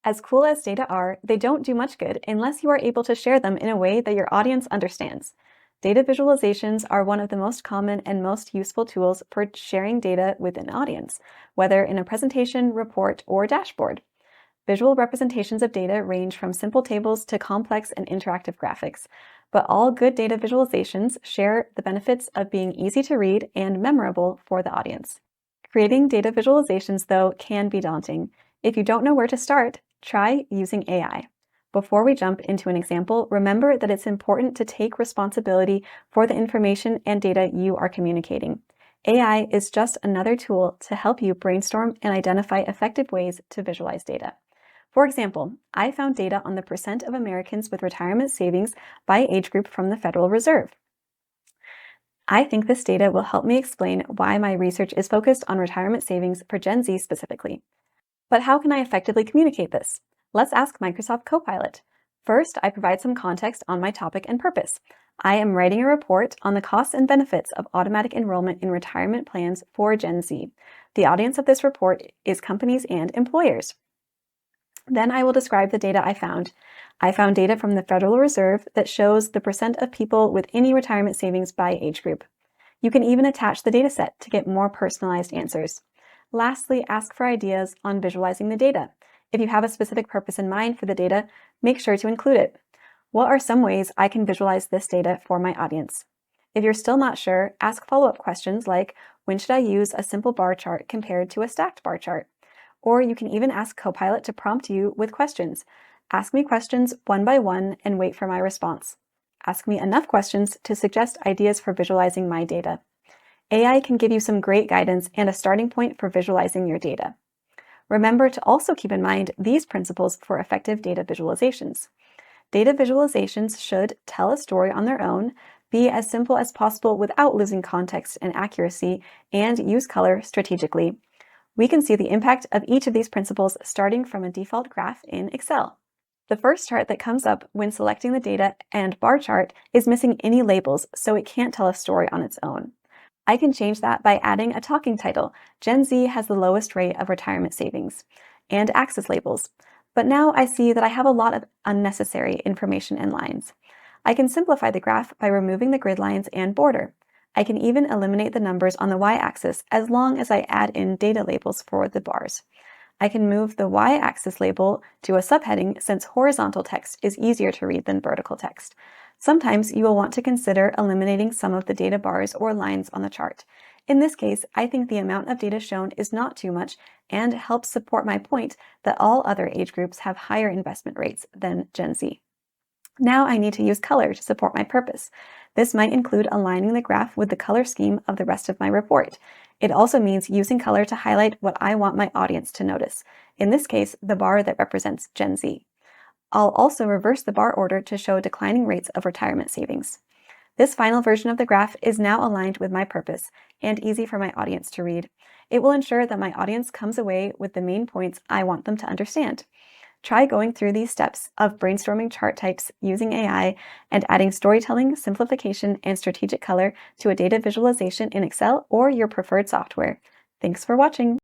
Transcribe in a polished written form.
As cool as data are, they don't do much good unless you are able to share them in a way that your audience understands. Data visualizations are one of the most common and most useful tools for sharing data with an audience, whether in a presentation, report, or dashboard. Visual representations of data range from simple tables to complex and interactive graphics, but all good data visualizations share the benefits of being easy to read and memorable for the audience. Creating data visualizations, though, can be daunting. If you don't know where to start, try using AI. Before we jump into an example, remember that it's important to take responsibility for the information and data you are communicating. AI is just another tool to help you brainstorm and identify effective ways to visualize data. For example, I found data on the percent of Americans with retirement savings by age group from the Federal Reserve. I think this data will help me explain why my research is focused on retirement savings for Gen Z specifically. But how can I effectively communicate this? Let's ask Microsoft Copilot. First, I provide some context on my topic and purpose. I am writing a report on the costs and benefits of automatic enrollment in retirement plans for Gen Z. The audience of this report is companies and employers. Then I will describe the data I found. I found data from the Federal Reserve that shows the percent of people with any retirement savings by age group. You can even attach the dataset to get more personalized answers. Lastly, ask for ideas on visualizing the data. If you have a specific purpose in mind for the data, make sure to include it. What are some ways I can visualize this data for my audience? If you're still not sure, ask follow-up questions like, when should I use a simple bar chart compared to a stacked bar chart? Or you can even ask Copilot to prompt you with questions. Ask me questions one by one and wait for my response. Ask me enough questions to suggest ideas for visualizing my data. AI can give you some great guidance and a starting point for visualizing your data. Remember to also keep in mind these principles for effective data visualizations. Data visualizations should tell a story on their own, be as simple as possible without losing context and accuracy, and use color strategically. We can see the impact of each of these principles starting from a default graph in Excel. The first chart that comes up when selecting the data and bar chart is missing any labels, so it can't tell a story on its own. I can change that by adding a talking title, Gen Z has the lowest rate of retirement savings, and axis labels. But now I see that I have a lot of unnecessary information and lines. I can simplify the graph by removing the grid lines and border. I can even eliminate the numbers on the y-axis as long as I add in data labels for the bars. I can move the y-axis label to a subheading since horizontal text is easier to read than vertical text. Sometimes you will want to consider eliminating some of the data bars or lines on the chart. In this case, I think the amount of data shown is not too much and helps support my point that all other age groups have higher investment rates than Gen Z. Now I need to use color to support my purpose. This might include aligning the graph with the color scheme of the rest of my report. It also means using color to highlight what I want my audience to notice. In this case, the bar that represents Gen Z. I'll also reverse the bar order to show declining rates of retirement savings. This final version of the graph is now aligned with my purpose and easy for my audience to read. It will ensure that my audience comes away with the main points I want them to understand. Try going through these steps of brainstorming chart types using AI and adding storytelling, simplification, and strategic color to a data visualization in Excel or your preferred software. Thanks for watching.